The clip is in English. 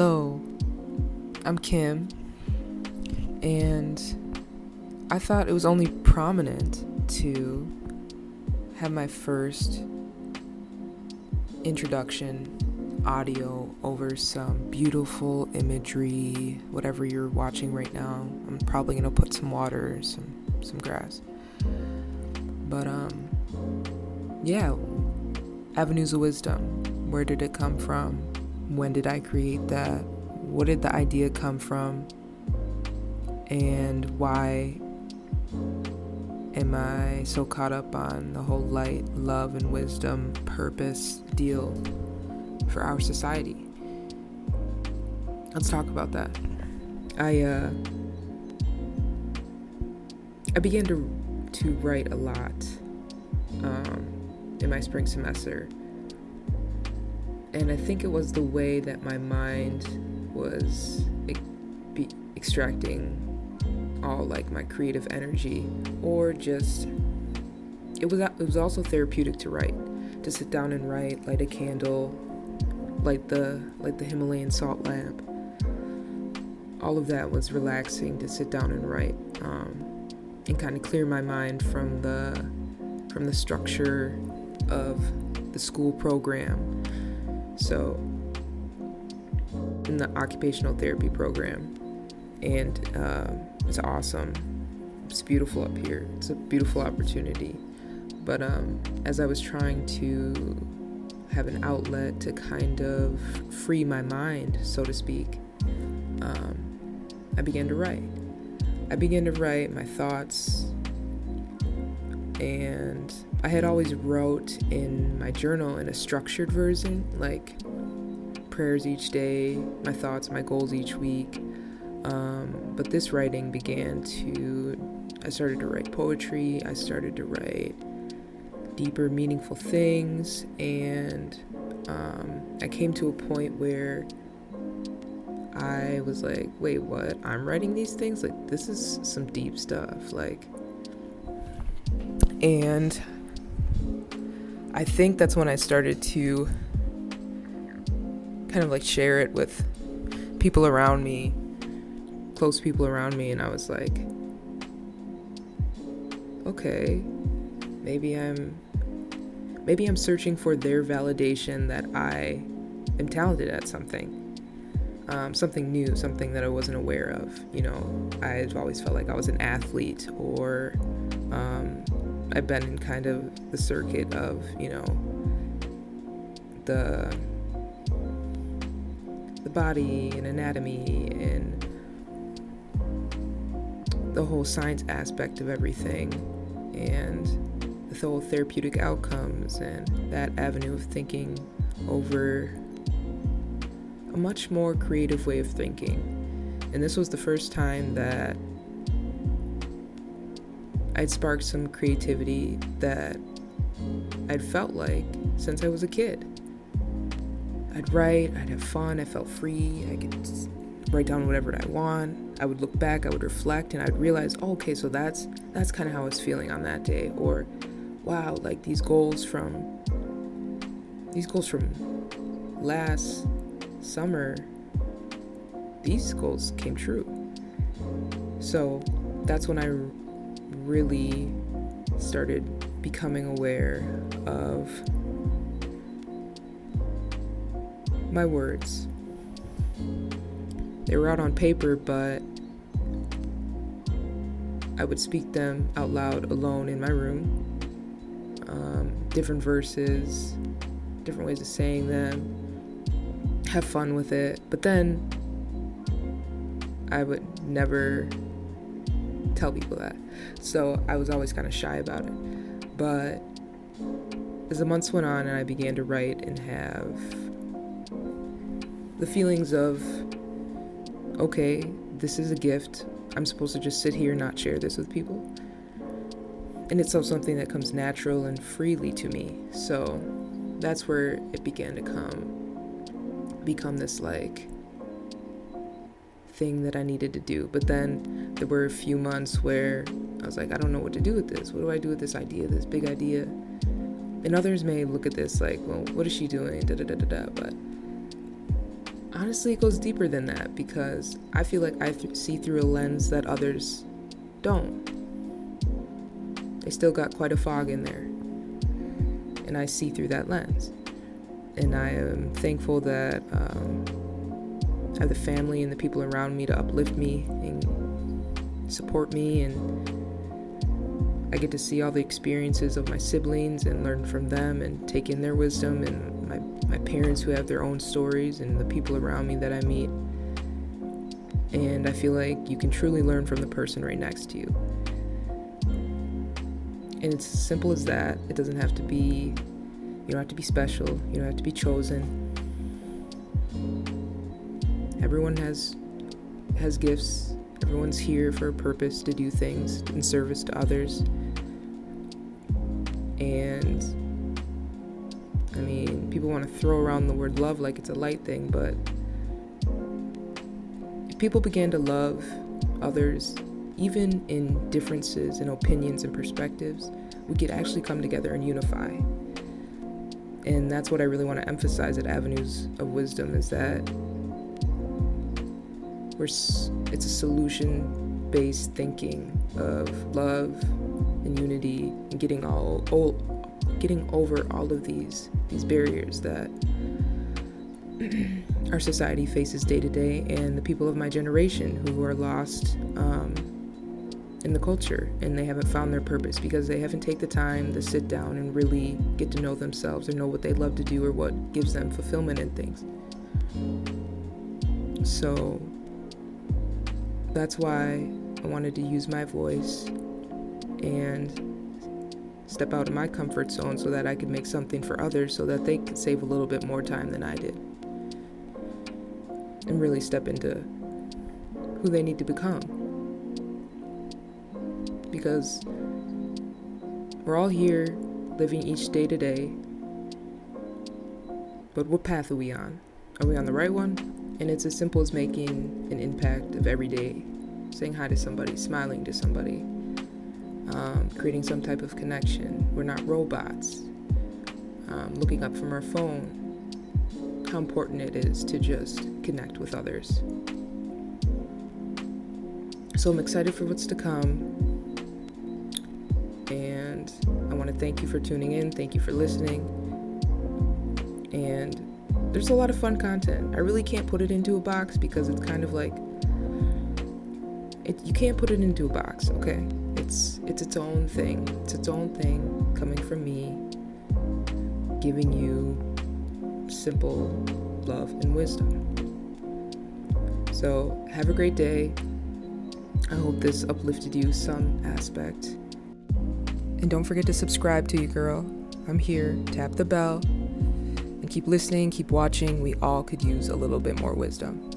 Hello, I'm Kim, and I thought it was only prominent to have my first introduction audio over some beautiful imagery, whatever you're watching right now. I'm probably gonna put some water, some grass. But yeah, avenues of wisdom. Where did it come from? When did I create that? What did the idea come from? And why am I so caught up on the whole light, love, and wisdom purpose deal for our society? Let's talk about that. I began to write a lot in my spring semester. And I think it was the way that my mind was extracting all like my creative energy, or just it was also therapeutic to write, to sit down and write, light a candle, light the Himalayan salt lamp. All of that was relaxing to sit down and write, and kind of clear my mind from the structure of the school program. So, in the occupational therapy program, and it's awesome. It's beautiful up here. It's a beautiful opportunity. But as I was trying to have an outlet to kind of free my mind, so to speak, I began to write. I began to write my thoughts, and I had always wrote in my journal in a structured version, like prayers each day, my thoughts, my goals each week. But this writing I started to write poetry, I started to write deeper, meaningful things, and I came to a point where I was like, wait, what? I'm writing these things? Like, this is some deep stuff, like. And I think that's when I started to kind of like share it with people around me, close people around me, and I was like, okay, maybe I'm searching for their validation that I am talented at something. Something new, something that I wasn't aware of. You know, I've always felt like I was an athlete, or I've been in kind of the circuit of, you know, the body and anatomy and the whole science aspect of everything, and the whole therapeutic outcomes, and that avenue of thinking over a much more creative way of thinking. And this was the first time that I'd sparked some creativity that I'd felt like since I was a kid. I'd write, I'd have fun, I felt free, I could just write down whatever I want. I would look back, I would reflect, and I'd realize, oh, okay, so that's kind of how I was feeling on that day. Or, wow, like these goals from last summer, these goals came true. So that's when I really started becoming aware of my words. They were out on paper, but I would speak them out loud alone in my room. Different verses, different ways of saying them, have fun with it. But then I would never tell people that. So I was always kind of shy about it. But as the months went on and I began to write and have the feelings of, okay, this is a gift. I'm supposed to just sit here and not share this with people. And it's also something that comes natural and freely to me. So that's where it began to become this like thing that I needed to do. But then there were a few months where I was like, I don't know what to do with this. What do I do with this idea, this big idea? And others may look at this like, well, what is she doing? But Honestly, it goes deeper than that, because I feel like I see through a lens that others don't. They still got quite a fog in there, and I see through that lens. And I am thankful that I have the family and the people around me to uplift me and support me, and I get to see all the experiences of my siblings and learn from them and take in their wisdom, and my parents who have their own stories, and the people around me that I meet. And I feel like you can truly learn from the person right next to you. And it's as simple as that. It doesn't have to be, you don't have to be special. You don't have to be chosen. Everyone has gifts. Everyone's here for a purpose, to do things in service to others. And I mean, people want to throw around the word love like it's a light thing, but if people began to love others, even in differences in opinions and perspectives, we could actually come together and unify. And that's what I really want to emphasize at Avenues of Wisdom, is that it's a solution-based thinking of love and unity, and getting over all of these barriers that our society faces day to day, and the people of my generation who are lost in the culture, and they haven't found their purpose because they haven't taken the time to sit down and really get to know themselves or know what they love to do or what gives them fulfillment in things. So that's why I wanted to use my voice and step out of my comfort zone so that I could make something for others, so that they could save a little bit more time than I did, and really step into who they need to become. Because we're all here living each day to day, but what path are we on? Are we on the right one? And it's as simple as making an impact of every day, saying hi to somebody, smiling to somebody, creating some type of connection. We're not robots. Looking up from our phone, how important it is to just connect with others. So I'm excited for what's to come. And I want to thank you for tuning in. Thank you for listening. And there's a lot of fun content. I really can't put it into a box, because it's kind of like, you can't put it into a box, okay? It's its own thing. It's its own thing coming from me, giving you simple love and wisdom. So have a great day. I hope this uplifted you some aspect. And don't forget to subscribe to you, girl. I'm here. Tap the bell. And keep listening, keep watching. We all could use a little bit more wisdom.